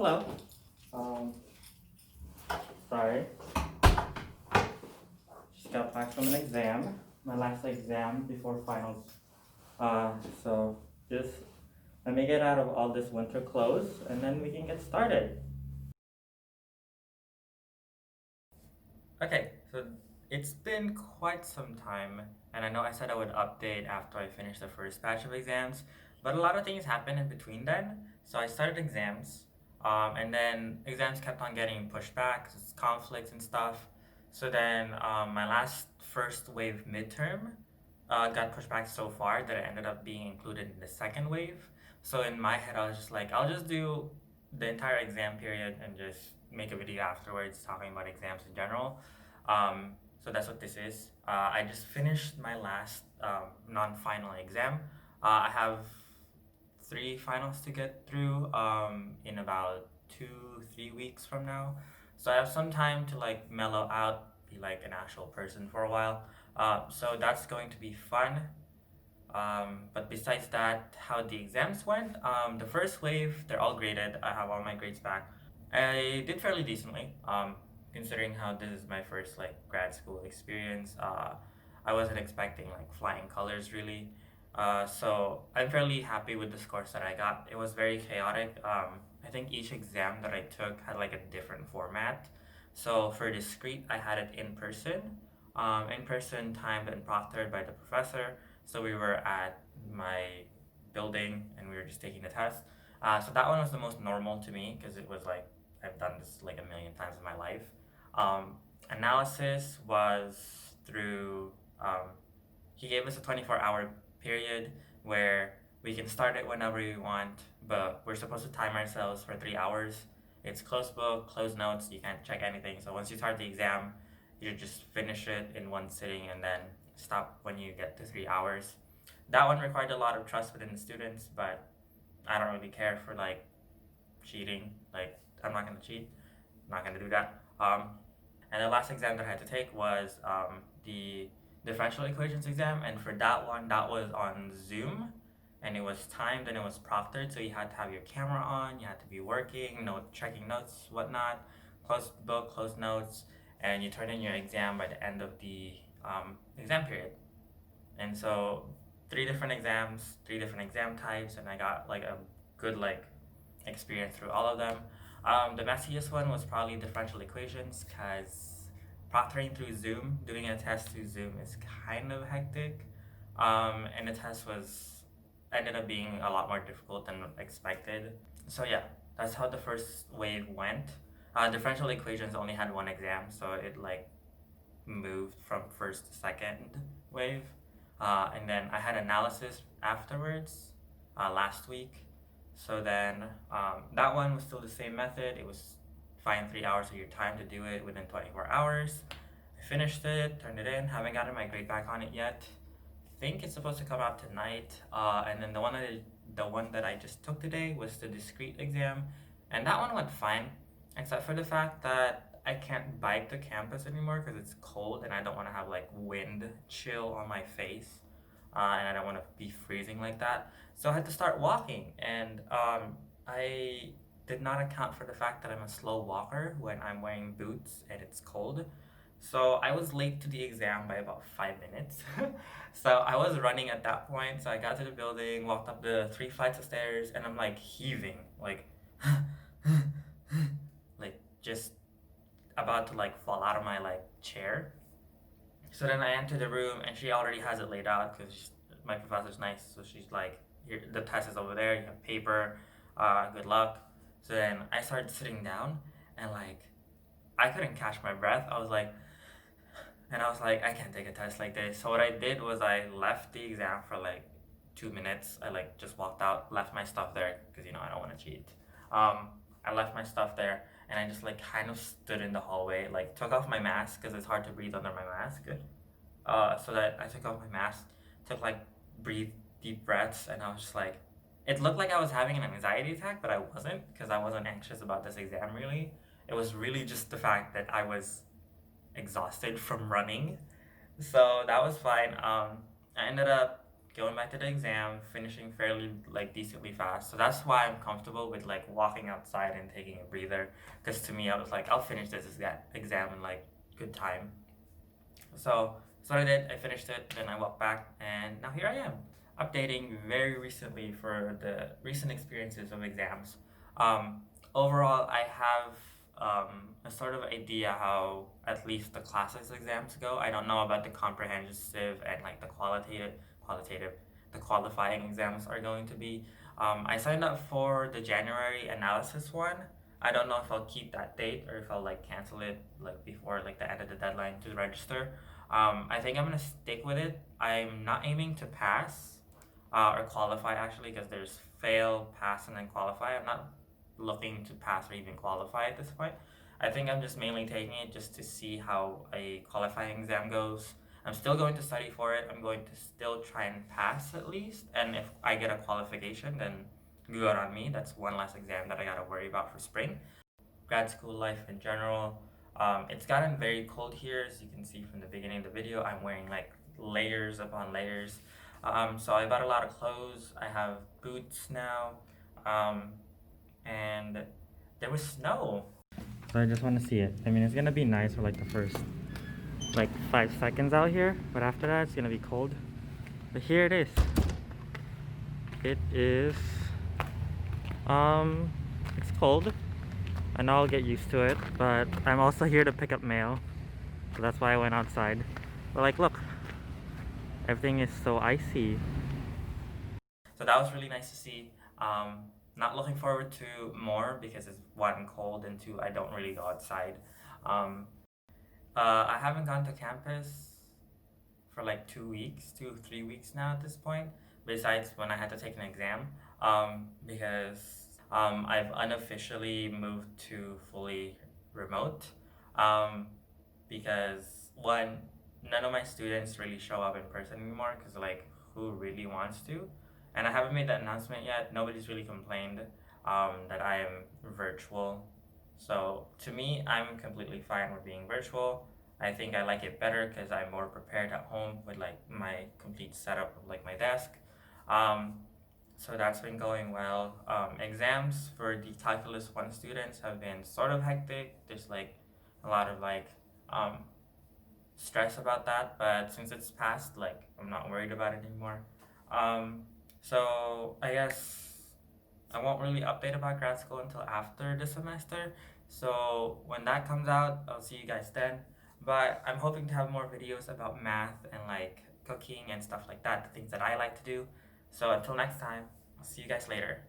Hello. Um, Sorry. Just got back from an exam. My last exam before finals. Uh, so just let me get out of all this winter clothes and then we can get started. Okay, so it's been quite some time, and I know I said I would update after I finished the first batch of exams, but a lot of things happened in between then. So I started exams, and then exams kept on getting pushed back 'cause it's conflicts and stuff. So then my last first wave midterm got pushed back so far that it ended up being included in the second wave. So in my head, I was just like, I'll just do the entire exam period and just make a video afterwards talking about exams in general. So that's what this is. I just finished my last non-final exam. I have 3 finals to get through in about 2-3 weeks from now. So I have some time to like mellow out, be like an actual person for a while. So that's going to be fun. But besides that, how the exams went, the first wave, they're all graded. I have all my grades back. I did fairly decently, considering how this is my first like grad school experience. I wasn't expecting like flying colors really. So I'm fairly happy with the scores that I got. It was very chaotic. I think each exam that I took had like a different format. So for discrete, I had it in person timed and proctored by the professor. So we were at my building and we were just taking the test. So that one was the most normal to me because it was like I've done this like a million times in my life. Um, Analysis was through, he gave us a 24-hour period where we can start it whenever we want, but we're supposed to time ourselves for 3 hours. It's closed book, closed notes, you can't check anything. So once you start the exam, you just finish it in one sitting and then stop when you get to 3 hours. That one required a lot of trust within the students, but I don't really care for like cheating. Like I'm not gonna cheat. I'm not gonna do that. And the last exam that I had to take was the differential equations exam, and for that one, that was on Zoom, and it was timed and it was proctored, so you had to have your camera on, you had to be working, checking notes, whatnot, close book, close notes, and you turn in your exam by the end of the exam period. And so 3 different exams, 3 different exam types, and I got like a good like experience through all of them. The messiest one was probably differential equations because proctoring through Zoom, doing a test through Zoom is kind of hectic. And the test ended up being a lot more difficult than expected. So yeah, that's how the first wave went. Differential equations only had one exam, so it like moved from first to second wave. And then I had analysis afterwards last week. So then that one was still the same method. It was find 3 hours of your time to do it within 24 hours. I finished it, turned it in, haven't gotten my grade back on it yet. I think it's supposed to come out tonight. And then the one that I just took today was the discrete exam, and that one went fine, except for the fact that I can't bike to campus anymore because it's cold and I don't want to have like wind chill on my face, and I don't want to be freezing like that. So I had to start walking, and I did not account for the fact that I'm a slow walker when I'm wearing boots and it's cold. So I was late to the exam by about 5 minutes. So I was running at that point. So I got to the building, walked up the 3 flights of stairs, and I'm like heaving, like, like just about to like fall out of my like chair. So then I enter the room, and she already has it laid out because my professor's nice. So she's like, the test is over there. You have paper. Good luck. So then I started sitting down, and like I couldn't catch my breath. I can't take a test like this. So what I did was I left the exam for like 2 minutes. I like just walked out, left my stuff there because I don't want to cheat. I left my stuff there, and I just like kind of stood in the hallway, like took off my mask because it's hard to breathe under my mask. So that I took off my mask, took like breathe deep breaths, and I was just like, it looked like I was having an anxiety attack, but I wasn't because I wasn't anxious about this exam really. It was really just the fact that I was exhausted from running. So that was fine. I ended up going back to the exam, finishing fairly like decently fast. So that's why I'm comfortable with like walking outside and taking a breather. Because to me, I was like, I'll finish this exam in like good time. So I did. I finished it. Then I walked back, and now here I am, updating very recently for the recent experiences of exams. Um, Overall, I have a sort of idea how at least the classics exams go. I don't know about the comprehensive and like the qualitative, the qualifying exams are going to be. I signed up for the January analysis one. I don't know if I'll keep that date or if I'll like cancel it like before like the end of the deadline to register. I think I'm gonna stick with it. I'm not aiming to pass or qualify actually because there's fail, pass, and then qualify. I'm not looking to pass or even qualify at this point. I think I'm just mainly taking it just to see how a qualifying exam goes. I'm still going to study for it. I'm going to still try and pass at least. And if I get a qualification, then good on me. That's one less exam that I gotta worry about for spring. Grad school life in general. It's gotten very cold here, as you can see from the beginning of the video. I'm wearing like layers upon layers. So I bought a lot of clothes. I have boots now, and there was snow. So I just want to see it. I mean, it's gonna be nice for like the first like 5 seconds out here, but after that it's gonna be cold. But here it is. It is. Um, it's cold. I know I'll get used to it, but I'm also here to pick up mail, so that's why I went outside. But like, look, everything is so icy. So that was really nice to see. Not looking forward to more because it's one, cold, and two, I don't really go outside. Um, I haven't gone to campus for like 2 weeks, 3 weeks now at this point, besides when I had to take an exam, because I've unofficially moved to fully remote, um, because one, none of my students really show up in person anymore, because like, who really wants to? And I haven't made that announcement yet. Nobody's really complained that I am virtual. So to me, I'm completely fine with being virtual. I think I like it better because I'm more prepared at home with like my complete setup of like my desk. Um, so that's been going well. Exams for the Calculus 1 students have been sort of hectic. There's like a lot of like um, stress about that, but since it's passed, like I'm not worried about it anymore. Um, so I guess I won't really update about grad school until after the semester. So when that comes out, I'll see you guys then. But I'm hoping to have more videos about math and like cooking and stuff like that, the things that I like to do. So until next time, I'll see you guys later.